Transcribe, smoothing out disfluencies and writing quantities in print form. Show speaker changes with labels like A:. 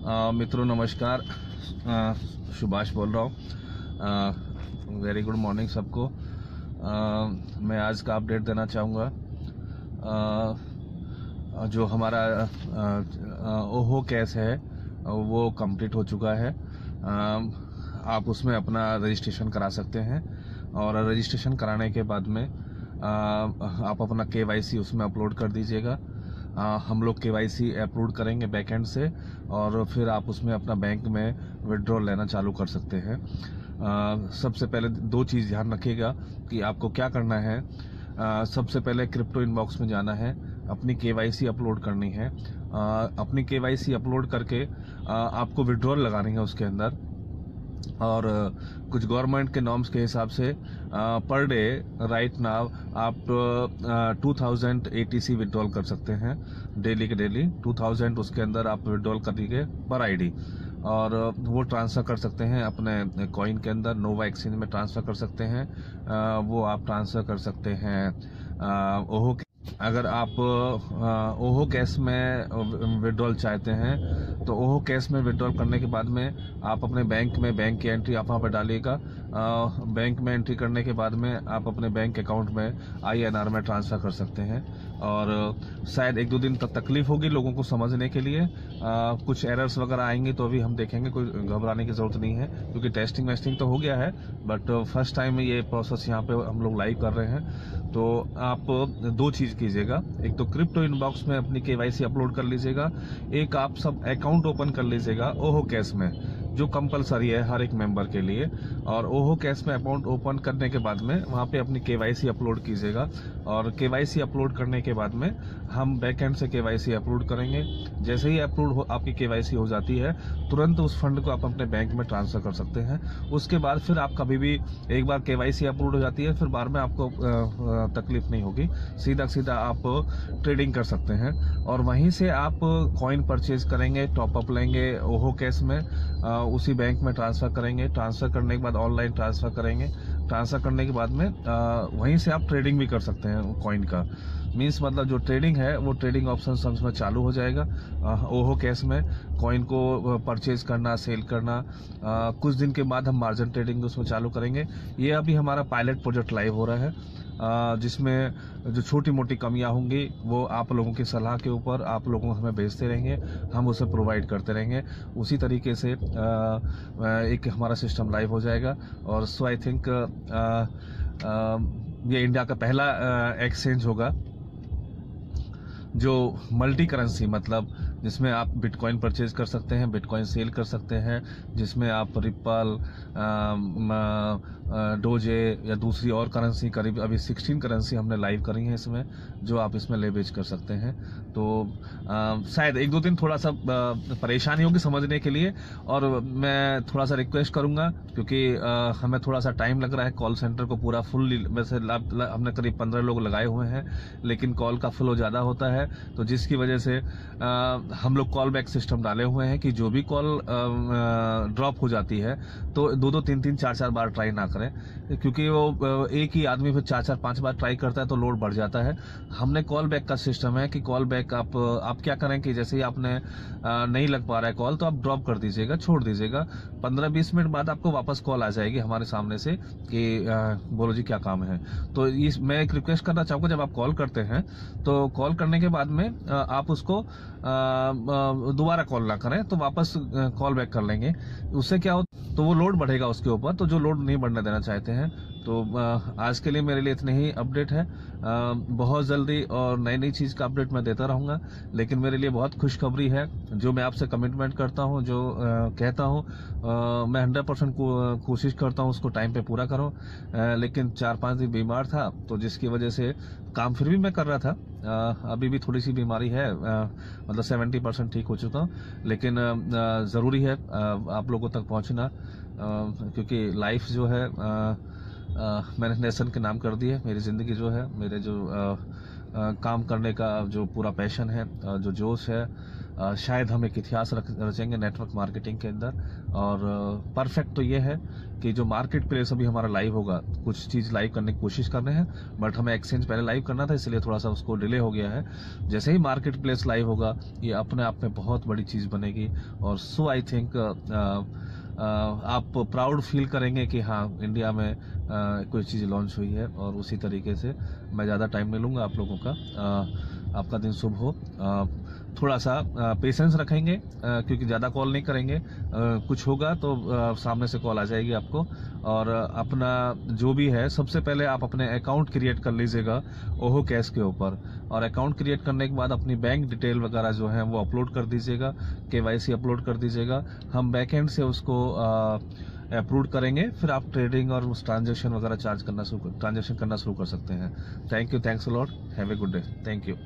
A: मित्रों नमस्कार। सुभाष बोल रहा हूँ। वेरी गुड मॉर्निंग सबको। मैं आज का अपडेट देना चाहूँगा। जो हमारा ओहो केस है वो कंप्लीट हो चुका है। आप उसमें अपना रजिस्ट्रेशन करा सकते हैं और रजिस्ट्रेशन कराने के बाद में आप अपना KYC उसमें अपलोड कर दीजिएगा। हम लोग KYC अपलोड करेंगे बैकएंड से और फिर आप उसमें अपना बैंक में विड्रॉल लेना चालू कर सकते हैं। सबसे पहले दो चीज़ ध्यान रखिएगा कि आपको क्या करना है। सबसे पहले क्रिप्टो इनबॉक्स में जाना है, अपनी KYC अपलोड करनी है। अपनी KYC अपलोड करके आपको विड्रॉल लगानी है उसके अंदर। और कुछ गवर्नमेंट के नॉर्म्स के हिसाब से पर डे राइट नाउ आप 2000 ATC विड्रॉल कर सकते हैं। डेली के डेली 2000 उसके अंदर आप विड्रॉल करिए पर ID, और वो ट्रांसफ़र कर सकते हैं अपने कॉइन के अंदर। नोवा एक्सचेंज में ट्रांसफ़र कर सकते हैं। वो आप ट्रांसफ़र कर सकते हैं ओहो। अगर आप ओहो कैश में विड्रॉल चाहते हैं तो ओहो कैश में विड्रॉल करने के बाद में आप अपने बैंक की एंट्री आप वहाँ पर डालिएगा। बैंक में एंट्री करने के बाद में आप अपने बैंक अकाउंट में INR में ट्रांसफ़र कर सकते हैं। और शायद 1-2 दिन तक तकलीफ होगी लोगों को समझने के लिए। कुछ एरर्स वगैरह आएंगे तो अभी हम देखेंगे, कोई घबराने की ज़रूरत नहीं है क्योंकि टेस्टिंग वेस्टिंग तो हो गया है। बट फर्स्ट टाइम ये प्रोसेस यहाँ पे हम लोग लाइव कर रहे हैं। तो आप दो चीज़ कीजिएगा, एक तो क्रिप्टो इनबॉक्स में अपनी KYC अपलोड कर लीजिएगा, एक आप सब अकाउंट ओपन कर लीजिएगा ओहो कैश में, जो कंपलसरी है हर एक मेंबर के लिए। और ओहो कैश में अकाउंट ओपन करने के बाद में वहाँ पे अपनी KYC अपलोड कीजिएगा। और KYC अपलोड करने के बाद में हम बैकएंड से KYC अपलोड करेंगे। जैसे ही आपकी KYC हो जाती है तुरंत उस फंड को आप अपने बैंक में ट्रांसफर कर सकते हैं। उसके बाद फिर आप कभी भी एक बार KYC अपलोड हो जाती है फिर बाद में आपको तकलीफ नहीं होगी, सीधा आप ट्रेडिंग कर सकते हैं। और वहीं से आप कॉइन परचेज करेंगे, टॉपअप लेंगे ओहो कैश में, उसी बैंक में ट्रांसफ़र करेंगे। ट्रांसफ़र करने के बाद ऑनलाइन ट्रांसफ़र करेंगे। ट्रांसफ़र करने के बाद में वहीं से आप ट्रेडिंग भी कर सकते हैं कॉइन का। मीन्स मतलब जो ट्रेडिंग है वो ट्रेडिंग ऑप्शन उसमें चालू हो जाएगा ओहो कैश में। कॉइन को परचेज करना, सेल करना, कुछ दिन के बाद हम मार्जिन ट्रेडिंग उसमें चालू करेंगे। ये अभी हमारा पायलट प्रोजेक्ट लाइव हो रहा है, जिसमें जो छोटी मोटी कमियां होंगी वो आप लोगों की सलाह के ऊपर आप लोगों हमें भेजते रहेंगे, हम उसे प्रोवाइड करते रहेंगे। उसी तरीके से एक हमारा सिस्टम लाइव हो जाएगा। और सो आई थिंक ये इंडिया का पहला एक्सचेंज होगा जो मल्टी करेंसी, मतलब जिसमें आप बिटकॉइन परचेज कर सकते हैं, बिटकॉइन सेल कर सकते हैं, जिसमें आप रिपल, डोजे या दूसरी और करेंसी, करीब अभी 16 करेंसी हमने लाइव करी है इसमें, जो आप इसमें ले बेच कर सकते हैं। तो शायद 1-2 दिन थोड़ा सा परेशानी होगी समझने के लिए, और मैं थोड़ा सा रिक्वेस्ट करूंगा क्योंकि हमें थोड़ा सा टाइम लग रहा है। कॉल सेंटर को पूरा फुल, वैसे हमने करीब 15 लोग लगाए हुए हैं लेकिन कॉल का फ्लो ज़्यादा होता है, तो जिसकी वजह से हम लोग कॉल बैक सिस्टम डाले हुए हैं कि जो भी कॉल ड्रॉप हो जाती है तो 2-2, 3-3, 4-4 बार ट्राई ना करें, क्योंकि वो एक ही आदमी फिर 4-4, 5 बार ट्राई करता है तो लोड बढ़ जाता है। हमने कॉल बैक का सिस्टम है कि कॉल बैक आप क्या करें कि जैसे ही आपने नहीं लग पा रहा है कॉल तो आप ड्रॉप कर दीजिएगा, छोड़ दीजिएगा। 15-20 मिनट बाद आपको वापस कॉल आ जाएगी हमारे सामने से कि बोलो जी क्या काम है। तो मैं एक रिक्वेस्ट करना चाहूँगा, जब आप कॉल करते हैं तो कॉल करने के बाद में आप उसको दोबारा कॉल ना करें, तो वापस कॉल बैक कर लेंगे। उससे क्या हो तो वो लोड बढ़ेगा उसके ऊपर, तो जो लोड नहीं बढ़ने देना चाहते हैं। तो आज के लिए मेरे लिए इतने ही अपडेट है। बहुत जल्दी और नई नई चीज़ का अपडेट मैं देता रहूँगा, लेकिन मेरे लिए बहुत खुशखबरी है। जो मैं आपसे कमिटमेंट करता हूँ, जो कहता हूँ, मैं 100% कोशिश करता हूँ उसको टाइम पे पूरा करूँ। लेकिन 4-5 दिन बीमार था तो जिसकी वजह से काम फिर भी मैं कर रहा था। अभी भी थोड़ी सी बीमारी है, मतलब 70% ठीक हो चुका हूँ, लेकिन ज़रूरी है आप लोगों तक पहुँचना, क्योंकि लाइफ जो है मैंने नेशन के नाम कर दी है। मेरी ज़िंदगी जो है, मेरे जो काम करने का जो पूरा पैशन है, जो जोश है, शायद हम एक इतिहास रचेंगे नेटवर्क मार्केटिंग के अंदर। और परफेक्ट तो ये है कि जो मार्केट प्लेस अभी हमारा लाइव होगा, कुछ चीज लाइव करने की कोशिश कर रहे हैं, बट हमें एक्सचेंज पहले लाइव करना था, इसलिए थोड़ा सा उसको डिले हो गया है। जैसे ही मार्केट प्लेस लाइव होगा, ये अपने आप में बहुत बड़ी चीज बनेगी, और सो आई थिंक आप प्राउड फील करेंगे कि हाँ, इंडिया में कोई चीज़ लॉन्च हुई है। और उसी तरीके से मैं ज़्यादा टाइम नहीं लूँगा आप लोगों का। आपका दिन शुभ हो। थोड़ा सा पेशेंस रखेंगे, क्योंकि ज़्यादा कॉल नहीं करेंगे। कुछ होगा तो सामने से कॉल आ जाएगी आपको। और अपना जो भी है, सबसे पहले आप अपने अकाउंट क्रिएट कर लीजिएगा ओहो कैश के ऊपर, और अकाउंट क्रिएट करने के बाद अपनी बैंक डिटेल वगैरह जो है वो अपलोड कर दीजिएगा, KYC अपलोड कर दीजिएगा। हम बैकएंड से उसको अप्रूव करेंगे, फिर आप ट्रेडिंग और उस ट्रांजेक्शन वगैरह ट्रांजेक्शन करना शुरू कर सकते हैं। Thank you, thanks a lot, have a good day, thank you.